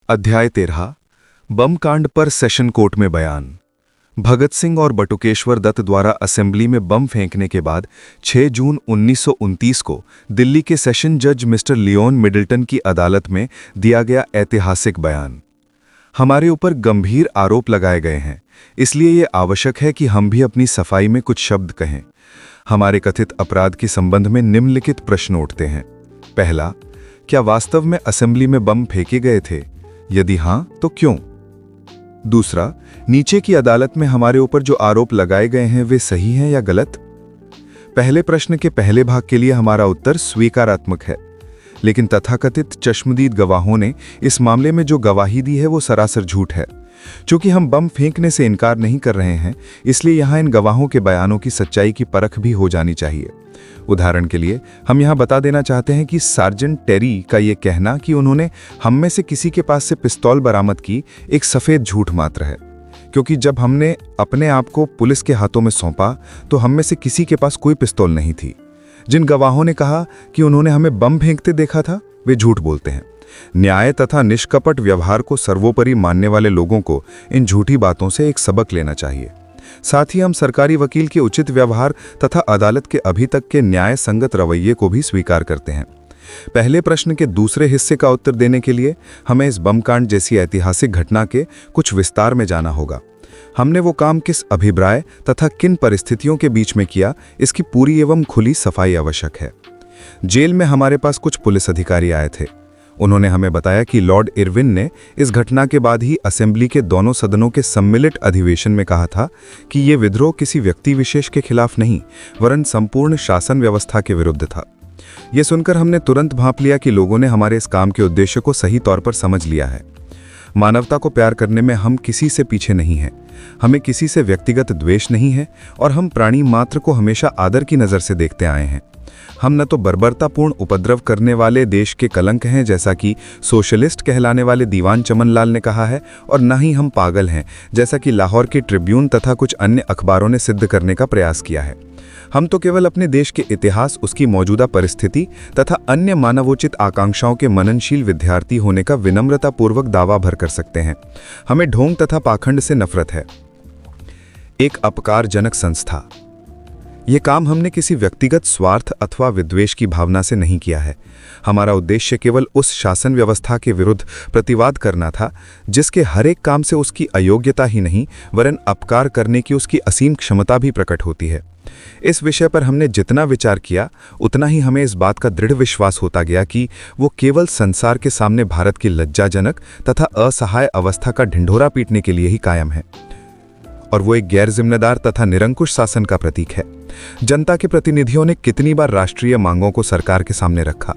अध्याय 13 बम कांड पर सेशन कोर्ट में बयान। भगत सिंह और बटुकेश्वर दत्त द्वारा असेंबली में बम फेंकने के बाद 6 जून 1929 को दिल्ली के सेशन जज मिस्टर लियोन मिडल्टन की अदालत में दिया गया ऐतिहासिक बयान। हमारे ऊपर गंभीर आरोप लगाए गए हैं, इसलिए ये आवश्यक है कि हम भी अपनी सफाई में कुछ शब्द कहें। हमारे कथित अपराध के संबंध में निम्नलिखित प्रश्न उठते हैं। पहला, क्या वास्तव में असेंबली में बम फेंके गए थे? यदि हां, तो क्यों? दूसरा, नीचे की अदालत में हमारे ऊपर जो आरोप लगाए गए हैं वे सही हैं या गलत? पहले प्रश्न के पहले भाग के लिए हमारा उत्तर स्वीकारात्मक है, लेकिन तथाकथित चश्मदीद गवाहों ने इस मामले में जो गवाही दी है वो सरासर झूठ है। चूंकि हम बम फेंकने से इनकार नहीं कर रहे हैं, इसलिए यहां इन गवाहों के बयानों की सच्चाई की परख भी हो जानी चाहिए। उदाहरण के लिए हम यहां बता देना चाहते हैं कि सार्जेंट टेरी का यह कहना कि उन्होंने हम में से किसी के पास से पिस्तौल बरामद की एक सफेद झूठ मात्र है, क्योंकि जब हमने अपने आप को पुलिस के हाथों में सौंपा तो हम में से किसी के पास कोई पिस्तौल नहीं थी। जिन गवाहों ने कहा कि उन्होंने हमें बम फेंकते देखा था, वे झूठ बोलते हैं। न्याय तथा निष्कपट व्यवहार को सर्वोपरि मानने वाले लोगों को इन झूठी बातों से एक सबक लेना चाहिए। साथ ही हम सरकारी वकील के उचित व्यवहार तथा अदालत के अभी तक के न्याय संगत रवैये को भी स्वीकार करते हैं। पहले प्रश्न के दूसरे हिस्से का उत्तर देने के लिए हमें इस बम कांड जैसी ऐतिहासिक घटना के कुछ विस्तार में जाना होगा। हमने वो काम किस अभिप्राय तथा किन परिस्थितियों के बीच में किया, इसकी पूरी एवं खुली सफाई आवश्यक है। जेल में हमारे पास कुछ पुलिस अधिकारी आए थे। उन्होंने हमें बताया कि लॉर्ड इरविन ने इस घटना के बाद ही असेंबली के दोनों सदनों के सम्मिलित अधिवेशन में कहा था कि ये विद्रोह किसी व्यक्ति विशेष के खिलाफ नहीं, वरन संपूर्ण शासन व्यवस्था के विरुद्ध था। यह सुनकर हमने तुरंत भांप लिया कि लोगों ने हमारे इस काम के उद्देश्य को सही तौर पर समझ लिया है। मानवता को प्यार करने में हम किसी से पीछे नहीं हैं। हमें किसी से व्यक्तिगत द्वेष नहीं है और हम प्राणी मात्र को हमेशा आदर की नज़र से देखते आए हैं। हम न तो बर्बरतापूर्ण उपद्रव करने वाले देश के कलंक हैं, जैसा कि सोशलिस्ट कहलाने वाले दीवान चमनलाल ने कहा है, और न ही हम पागल हैं, जैसा कि लाहौर के ट्रिब्यून तथा कुछ अन्य अखबारों ने सिद्ध करने का प्रयास किया है। हम तो केवल अपने देश के इतिहास, उसकी मौजूदा परिस्थिति तथा अन्य मानवोचित आकांक्षाओं के मननशील विद्यार्थी होने का विनम्रतापूर्वक दावा भर कर सकते हैं। हमें ढोंग तथा पाखंड से नफरत है। एक अपकारजनक संस्था। ये काम हमने किसी व्यक्तिगत स्वार्थ अथवा विद्वेष की भावना से नहीं किया है। हमारा उद्देश्य केवल उस शासन व्यवस्था के विरुद्ध प्रतिवाद करना था जिसके हर एक काम से उसकी अयोग्यता ही नहीं, वरन अपकार करने की उसकी असीम क्षमता भी प्रकट होती है। इस विषय पर हमने जितना विचार किया, उतना ही हमें इस बात का दृढ़ विश्वास होता गया कि वो केवल संसार के सामने भारत की लज्जाजनक तथा असहाय अवस्था का ढिंढोरा पीटने के लिए ही कायम है, और वो एक गैर जिम्मेदार तथा निरंकुश शासन का प्रतीक है। जनता के प्रतिनिधियों ने कितनी बार राष्ट्रीय मांगों को सरकार के सामने रखा,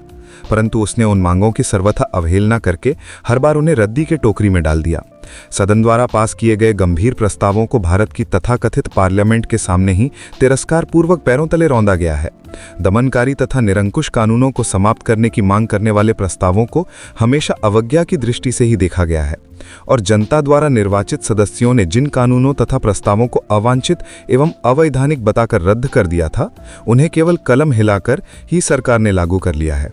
परंतु उसने उन मांगों की सर्वथा अवहेलना करके हर बार उन्हें रद्दी के टोकरी में डाल दिया। सदन द्वारा पास किए गए गंभीर प्रस्तावों को भारत की तथाकथित पार्लियामेंट के सामने ही तिरस्कार पूर्वक पैरों तले रौंदा गया है। दमनकारी तथा निरंकुश कानूनों को समाप्त करने की मांग करने वाले प्रस्तावों को हमेशा अवज्ञा की दृष्टि से ही देखा गया है, और जनता द्वारा निर्वाचित सदस्यों ने जिन कानूनों तथा प्रस्तावों को अवांछित एवं अवैधानिक बताकर रद्द कर दिया था, उन्हें केवल कलम हिलाकर ही सरकार ने लागू कर लिया है।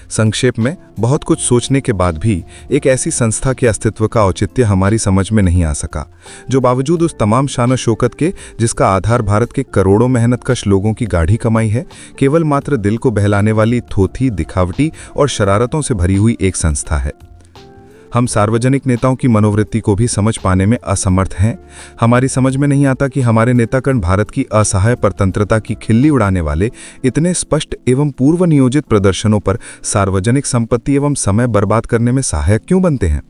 संक्षेप में, बहुत कुछ सोचने के बाद भी एक ऐसी संस्था के अस्तित्व का औचित्य हमारी समझ में नहीं आ सका, जो बावजूद उस तमाम शान शौकत के जिसका आधार भारत के करोड़ों मेहनतकश लोगों की गाढ़ी कमाई है, केवल मात्र दिल को बहलाने वाली थोथी, दिखावटी और शरारतों से भरी हुई एक संस्था है। हम सार्वजनिक नेताओं की मनोवृत्ति को भी समझ पाने में असमर्थ हैं। हमारी समझ में नहीं आता कि हमारे नेतागण भारत की असहाय परतंत्रता की खिल्ली उड़ाने वाले इतने स्पष्ट एवं पूर्व नियोजित प्रदर्शनों पर सार्वजनिक संपत्ति एवं समय बर्बाद करने में सहायक क्यों बनते हैं।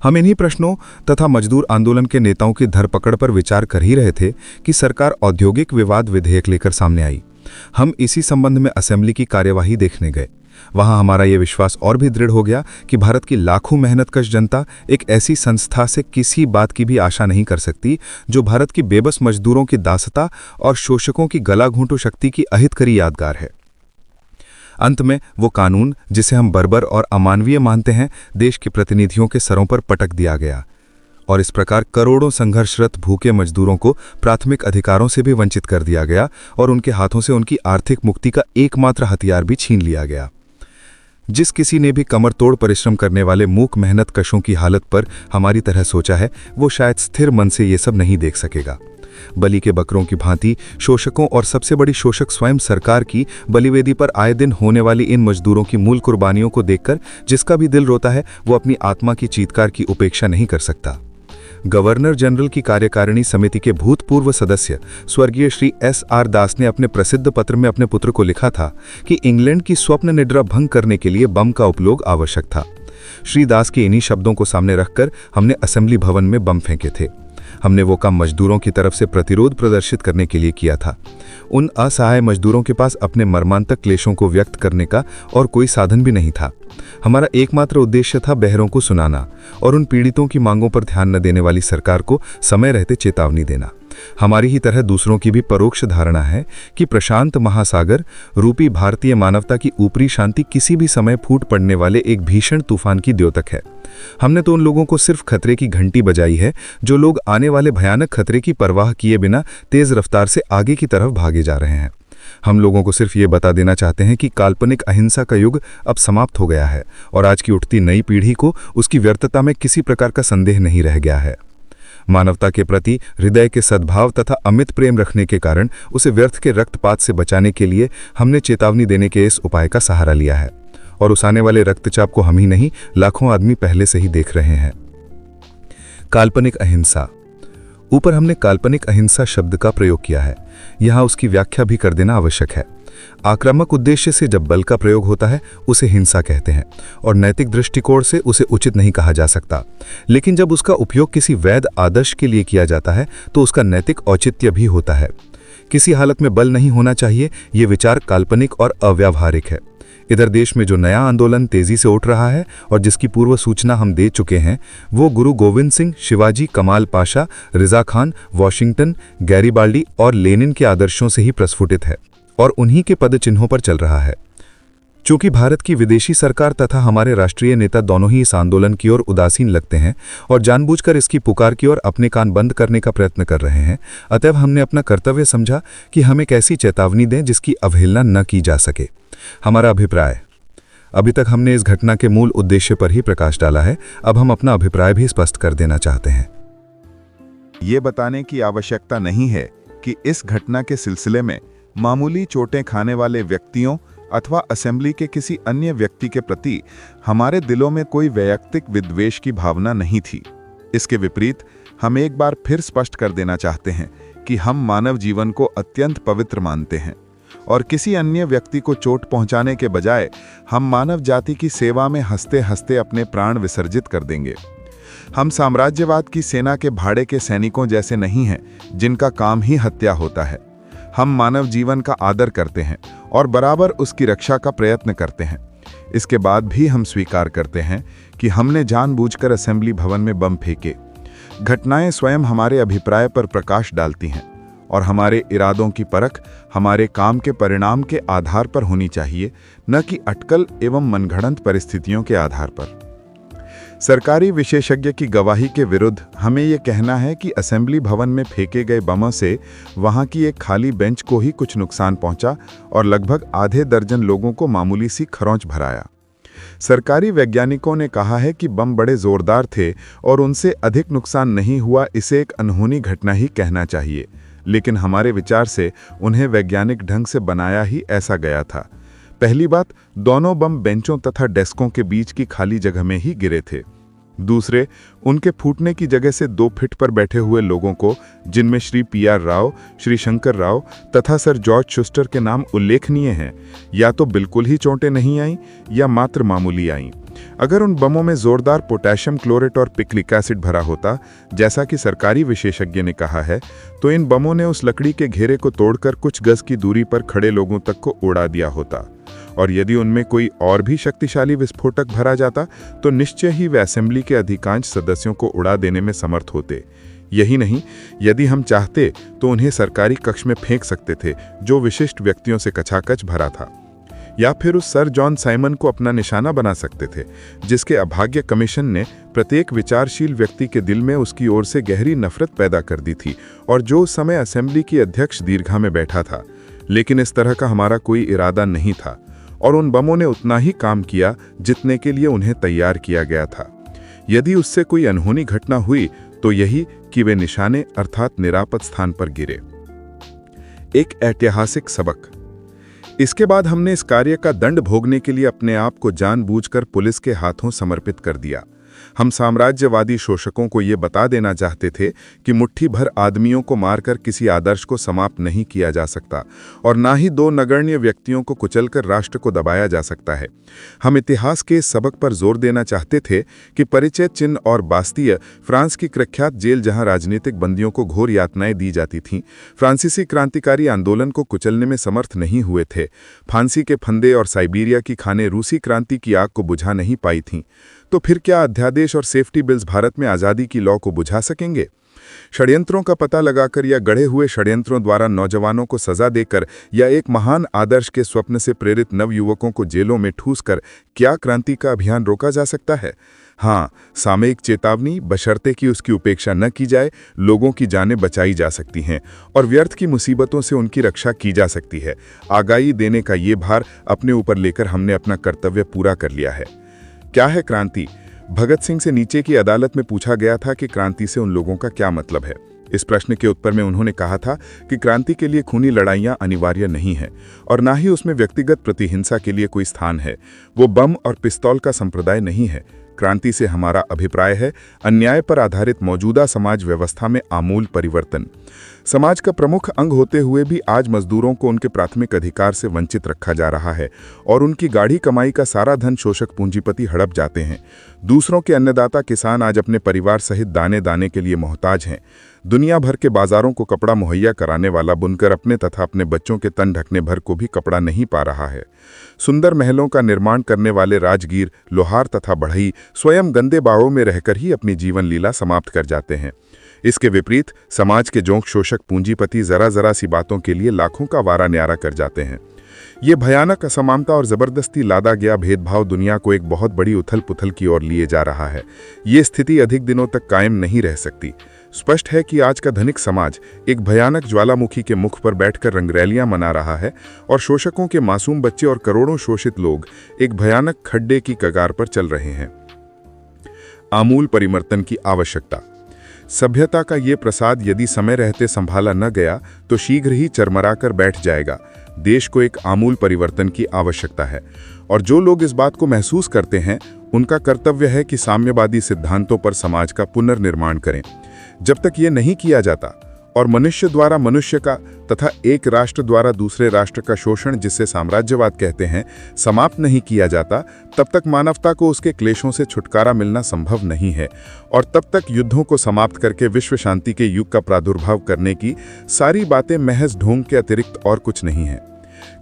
हम इन्हीं प्रश्नों तथा मजदूर आंदोलन के नेताओं की धरपकड़ पर विचार कर ही रहे थे कि सरकार औद्योगिक विवाद विधेयक लेकर सामने आई। हम इसी संबंध में असेंबली की कार्यवाही देखने गए। वहां हमारा यह विश्वास और भी दृढ़ हो गया कि भारत की लाखों मेहनतकश जनता एक ऐसी संस्था से किसी बात की भी आशा नहीं कर सकती जो भारत की बेबस मजदूरों की दासता और शोषकों की गला घोंटू शक्ति की अहितकरी यादगार है। अंत में वो कानून जिसे हम बर्बर और अमानवीय मानते हैं, देश के प्रतिनिधियों के सरों पर पटक दिया गया, और इस प्रकार करोड़ों संघर्षरत भूखे मजदूरों को प्राथमिक अधिकारों से भी वंचित कर दिया गया और उनके हाथों से उनकी आर्थिक मुक्ति का एकमात्र हथियार भी छीन लिया गया। जिस किसी ने भी कमर तोड़ परिश्रम करने वाले मूक मेहनत कशों की हालत पर हमारी तरह सोचा है, वो शायद स्थिर मन से ये सब नहीं देख सकेगा। बलि के बकरों की भांति शोषकों और सबसे बड़ी शोषक स्वयं सरकार की बलिवेदी पर आए दिन होने वाली इन मजदूरों की मूल कुर्बानियों को देखकर जिसका भी दिल रोता है, वो अपनी आत्मा की चीत्कार की उपेक्षा नहीं कर सकता। गवर्नर जनरल की कार्यकारिणी समिति के भूतपूर्व सदस्य स्वर्गीय श्री S.R. दास ने अपने प्रसिद्ध पत्र में अपने पुत्र को लिखा था कि इंग्लैंड की स्वप्न निद्रा भंग करने के लिए बम का उपयोग आवश्यक था। श्री दास के इन्हीं शब्दों को सामने रखकर हमने असेंबली भवन में बम फेंके थे। हमने वो काम मजदूरों की तरफ से प्रतिरोध प्रदर्शित करने के लिए किया था। उन असहाय मजदूरों के पास अपने मर्मांतक क्लेशों को व्यक्त करने का और कोई साधन भी नहीं था। हमारा एकमात्र उद्देश्य था बहरों को सुनाना और उन पीड़ितों की मांगों पर ध्यान न देने वाली सरकार को समय रहते चेतावनी देना। हमारी ही तरह दूसरों की भी परोक्ष धारणा है कि प्रशांत महासागर रूपी भारतीय मानवता की ऊपरी शांति किसी भी समय फूट पड़ने वाले एक भीषण तूफान की द्योतक है। हमने तो उन लोगों को सिर्फ खतरे की घंटी बजाई है जो लोग आने वाले भयानक खतरे की परवाह किए बिना तेज रफ्तार से आगे की तरफ भागे जा रहे हैं। हम लोगों को सिर्फ ये बता देना चाहते हैं कि काल्पनिक अहिंसा का युग अब समाप्त हो गया है और आज की उठती नई पीढ़ी को उसकी व्यर्थता में किसी प्रकार का संदेह नहीं रह गया है। मानवता के प्रति हृदय के सद्भाव तथा अमित प्रेम रखने के कारण उसे व्यर्थ के रक्तपात से बचाने के लिए हमने चेतावनी देने के इस उपाय का सहारा लिया है और उस आने वाले रक्तचाप को हम ही नहीं, लाखों आदमी पहले से ही देख रहे हैं। काल्पनिक अहिंसा। ऊपर हमने काल्पनिक अहिंसा शब्द का प्रयोग किया है, यहाँ उसकी व्याख्या भी कर देना आवश्यक है। आक्रामक उद्देश्य से जब बल का प्रयोग होता है उसे हिंसा कहते हैं और नैतिक दृष्टिकोण से उसे उचित नहीं कहा जा सकता। लेकिन जब उसका उपयोग किसी वैध आदर्श के लिए किया जाता है तो उसका नैतिक औचित्य भी होता है। किसी हालत में बल नहीं होना चाहिए, ये विचार काल्पनिक और अव्यावहारिक है। इधर देश में जो नया आंदोलन तेजी से उठ रहा है और जिसकी पूर्व सूचना हम दे चुके हैं, वो गुरु गोविंद सिंह, शिवाजी, कमाल पाशा, रिजा खान, वॉशिंगटन, गैरीबाल्डी और लेनिन के आदर्शों से ही प्रस्फुटित है और उन्हीं के पद चिन्हों पर चल रहा है। चूंकि भारत की विदेशी सरकार तथा हमारे राष्ट्रीय नेता दोनों ही इस आंदोलन की ओर उदासीन लगते हैं और जानबूझकर इसकी पुकार की ओर अपने कान बंद करने का प्रयत्न कर रहे हैं, अतएव हमने अपना कर्तव्य समझा कि हम एक ऐसी चेतावनी दें जिसकी अवहेलना न की जा सके। हमारा अभिप्राय। अभी तक हमने इस घटना के मूल उद्देश्य पर ही प्रकाश डाला है, अब हम अपना अभिप्राय भी स्पष्ट कर देना चाहते हैं। ये बताने की आवश्यकता नहीं है कि इस घटना के सिलसिले में मामूली चोटें खाने वाले व्यक्तियों अथवा असेंबली के किसी अन्य व्यक्ति के प्रति हमारे दिलों में कोई वैयक्तिक विद्वेष की भावना नहीं थी। इसके विपरीत हम एक बार फिर स्पष्ट कर देना चाहते हैं कि हम मानव जीवन को अत्यंत पवित्र मानते हैं और किसी अन्य व्यक्ति को चोट पहुंचाने के बजाय हम मानव जाति की सेवा में हंसते हंसते अपने प्राण विसर्जित कर देंगे। हम साम्राज्यवाद की सेना के भाड़े के सैनिकों जैसे नहीं हैं जिनका काम ही हत्या होता है। हम मानव जीवन का आदर करते हैं और बराबर उसकी रक्षा का प्रयत्न करते हैं। इसके बाद भी हम स्वीकार करते हैं कि हमने जानबूझकर असेंबली भवन में बम फेंके। घटनाएं स्वयं हमारे अभिप्राय पर प्रकाश डालती हैं और हमारे इरादों की परख हमारे काम के परिणाम के आधार पर होनी चाहिए, न कि अटकल एवं मनगढ़ंत परिस्थितियों के आधार पर। सरकारी विशेषज्ञ की गवाही के विरुद्ध हमें यह कहना है कि असेंबली भवन में फेंके गए बमों से वहां की एक खाली बेंच को ही कुछ नुकसान पहुंचा और लगभग आधे दर्जन लोगों को मामूली सी खरोंच भराया। सरकारी वैज्ञानिकों ने कहा है कि बम बड़े जोरदार थे और उनसे अधिक नुकसान नहीं हुआ, इसे एक अनहोनी घटना ही कहना चाहिए, लेकिन हमारे विचार से उन्हें वैज्ञानिक ढंग से बनाया ही ऐसा गया था। पहली बात, दोनों बम बेंचों तथा डेस्कों के बीच की खाली जगह में ही गिरे थे। दूसरे, उनके फूटने की जगह से 2 फीट पर बैठे हुए लोगों को, जिनमें श्री PR राव, श्री शंकर राव तथा सर जॉर्ज शुस्टर के नाम उल्लेखनीय हैं, या तो बिल्कुल ही चोटें नहीं आईं या मात्र मामूली आईं। अगर उन बमों में जोरदार पोटेशियम क्लोरेट और पिक्लिक एसिड भरा होता, जैसा कि सरकारी विशेषज्ञ ने कहा है, तो इन बमों ने उस लकड़ी के घेरे को तोड़कर कुछ गज की दूरी पर खड़े लोगों तक को उड़ा दिया होता। और यदि उनमें कोई और भी शक्तिशाली विस्फोटक भरा जाता तो निश्चय ही वे असेंबली के अधिकांश सदस्यों को उड़ा देने में समर्थ होते। यही नहीं, यदि हम चाहते तो उन्हें सरकारी कक्ष में फेंक सकते थे जो विशिष्ट व्यक्तियों से कचाकच भरा था, या फिर उस सर जॉन साइमन को अपना निशाना बना सकते थे जिसके अभाग्य कमीशन ने प्रत्येक विचारशील व्यक्ति के दिल में उसकी ओर से गहरी नफरत पैदा कर दी थी और जो उस समय असेंबली की अध्यक्ष दीर्घा में बैठा था। लेकिन इस तरह का हमारा कोई इरादा नहीं था और उन बमों ने उतना ही काम किया जितने के लिए उन्हें तैयार किया गया था। यदि उससे कोई अनहोनी घटना हुई तो यही कि वे निशाने अर्थात निरापद स्थान पर गिरे। एक ऐतिहासिक सबक। इसके बाद हमने इस कार्य का दंड भोगने के लिए अपने आप को जानबूझकर पुलिस के हाथों समर्पित कर दिया। हम साम्राज्यवादी शोषकों को ये बता देना चाहते थे कि मुट्ठी भर आदमियों को मारकर किसी आदर्श को समाप्त नहीं किया जा सकता और ना ही दो नगण्य व्यक्तियों को कुचलकर राष्ट्र को दबाया जा सकता है। हम इतिहास के इस सबक पर जोर देना चाहते थे कि परिचय चिन्ह और बास्तिय, फ्रांस की प्रख्यात जेल जहां राजनीतिक बंदियों को घोर यातनाएं दी जाती थीं, फ्रांसीसी क्रांतिकारी आंदोलन को कुचलने में समर्थ नहीं हुए थे। फांसी के फंदे और साइबेरिया की खानें रूसी क्रांति की आग को बुझा नहीं पाई थीं। तो फिर क्या अध्यादेश और सेफ्टी बिल्स भारत में आज़ादी की लौ को बुझा सकेंगे? षड्यंत्रों का पता लगाकर या गढ़े हुए षड्यंत्रों द्वारा नौजवानों को सजा देकर या एक महान आदर्श के स्वप्न से प्रेरित नवयुवकों को जेलों में ठूसकर क्या क्रांति का अभियान रोका जा सकता है? हाँ, सामयिक चेतावनी, बशर्ते कि उसकी उपेक्षा न की जाए, लोगों की जानें बचाई जा सकती हैं और व्यर्थ की मुसीबतों से उनकी रक्षा की जा सकती है। आगाही देने का ये भार अपने ऊपर लेकर हमने अपना कर्तव्य पूरा कर लिया है। क्या है क्रांति? भगत सिंह से नीचे की अदालत में पूछा गया था कि क्रांति से उन लोगों का क्या मतलब है। इस प्रश्न के उत्तर में उन्होंने कहा था कि क्रांति के लिए खूनी लड़ाइयां अनिवार्य नहीं है और ना ही उसमें व्यक्तिगत प्रतिहिंसा के लिए कोई स्थान है। वो बम और पिस्तौल का संप्रदाय नहीं है। क्रांति से हमारा अभिप्राय है अन्याय पर आधारित मौजूदा समाज व्यवस्था में आमूल परिवर्तन। समाज का प्रमुख अंग होते हुए भी आज मजदूरों को उनके प्राथमिक अधिकार से वंचित रखा जा रहा है और उनकी गाढ़ी कमाई का सारा धन शोषक पूंजीपति हड़प जाते हैं। दूसरों के अन्नदाता किसान आज अपने परिवार सहित दाने दाने के लिए मोहताज हैं। दुनिया भर के बाजारों को कपड़ा मुहैया कराने वाला बुनकर अपने तथा अपने बच्चों के तन ढकने भर को भी कपड़ा नहीं पा रहा है। सुंदर महलों का निर्माण करने वाले राजगीर, लोहार तथा बढ़ई स्वयं गंदे बाड़ों में रहकर ही अपनी जीवन लीला समाप्त कर जाते हैं। इसके विपरीत समाज के जोंक शोषक पूंजीपति जरा सी बातों के लिए लाखों का वारा न्यारा कर जाते हैं। ये भयानक असमानता और जबरदस्ती लादा गया भेदभाव दुनिया को एक बहुत बड़ी उथल पुथल की ओर लिए जा रहा है। ये स्थिति अधिक दिनों तक कायम नहीं रह सकती। स्पष्ट है कि आज का धनिक समाज एक भयानक ज्वालामुखी के मुख पर बैठकर रंगरैलियां मना रहा है और शोषकों के मासूम बच्चे और करोड़ों शोषित लोग एक भयानक खड्डे की कगार पर चल रहे हैं। आमूल परिवर्तन की आवश्यकता। सभ्यता का ये प्रसाद यदि समय रहते संभाला न गया तो शीघ्र ही चरमराकर बैठ जाएगा। देश को एक आमूल परिवर्तन की आवश्यकता है और जो लोग इस बात को महसूस करते हैं उनका कर्तव्य है कि साम्यवादी सिद्धांतों पर समाज का पुनर्निर्माण करें। जब तक ये नहीं किया जाता और मनुष्य द्वारा मनुष्य का तथा एक राष्ट्र द्वारा दूसरे राष्ट्र का शोषण, जिसे साम्राज्यवाद कहते हैं, समाप्त नहीं किया जाता, तब तक मानवता को उसके क्लेशों से छुटकारा मिलना संभव नहीं है और तब तक युद्धों को समाप्त करके विश्व शांति के युग का प्रादुर्भाव करने की सारी बातें महज ढोंग के अतिरिक्त और कुछ नहीं है।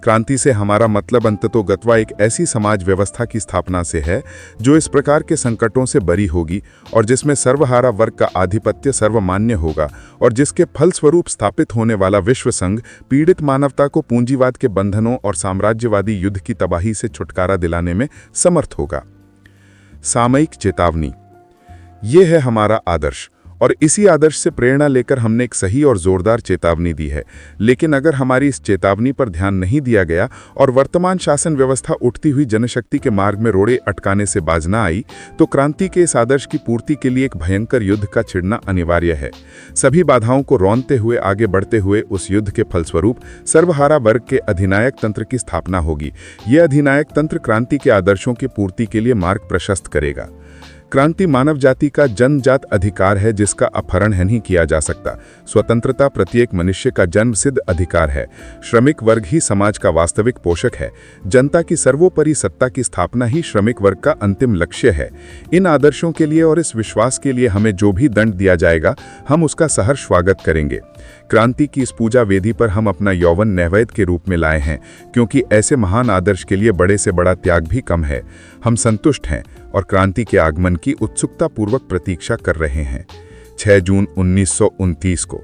क्रांति से हमारा मतलब अंततोगत्वा एक ऐसी समाज व्यवस्था की स्थापना से है जो इस प्रकार के संकटों से बरी होगी और जिसमें सर्वहारा वर्ग का आधिपत्य सर्वमान्य होगा और जिसके फलस्वरूप स्थापित होने वाला विश्व संघ पीड़ित मानवता को पूंजीवाद के बंधनों और साम्राज्यवादी युद्ध की तबाही से छुटकारा दिलाने में समर्थ होगा। सामयिक चेतावनी। ये है हमारा आदर्श और इसी आदर्श से प्रेरणा लेकर हमने एक सही और जोरदार चेतावनी दी है। लेकिन अगर हमारी इस चेतावनी पर ध्यान नहीं दिया गया और वर्तमान शासन व्यवस्था उठती हुई जनशक्ति के मार्ग में रोड़े अटकाने से बाज न आई तो क्रांति के इस आदर्श की पूर्ति के लिए एक भयंकर युद्ध का छिड़ना अनिवार्य है। सभी बाधाओं को रौंदते हुए आगे बढ़ते हुए उस युद्ध के फलस्वरूप सर्वहारा वर्ग के अधिनायक तंत्र की स्थापना होगी। यह अधिनायक तंत्र क्रांति के आदर्शों की पूर्ति के लिए मार्ग प्रशस्त करेगा। क्रांति मानव जाति का जन्मजात अधिकार है जिसका अपहरण नहीं किया जा सकता। स्वतंत्रता प्रत्येक मनुष्य का जन्मसिद्ध अधिकार है। श्रमिक वर्ग ही समाज का वास्तविक पोषक है। जनता की सर्वोपरि सत्ता की स्थापना ही श्रमिक वर्ग का अंतिम लक्ष्य है। इन आदर्शों के लिए और इस विश्वास के लिए हमें जो भी दंड दिया जाएगा हम उसका सहर्ष स्वागत करेंगे। क्रांति की इस पूजा वेदी पर हम अपना यौवन नैवेद्य के रूप में लाए हैं, क्योंकि ऐसे महान आदर्श के लिए बड़े से बड़ा त्याग भी कम है। हम संतुष्ट हैं और क्रांति के आगमन की उत्सुकतापूर्वक प्रतीक्षा कर रहे हैं। 6 जून 1929 को।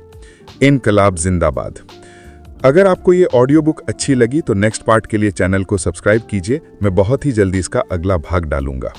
इनकलाब जिंदाबाद। अगर आपको ये ऑडियो बुक अच्छी लगी तो नेक्स्ट पार्ट के लिए चैनल को सब्सक्राइब कीजिए। मैं बहुत ही जल्दी इसका अगला भाग डालूंगा।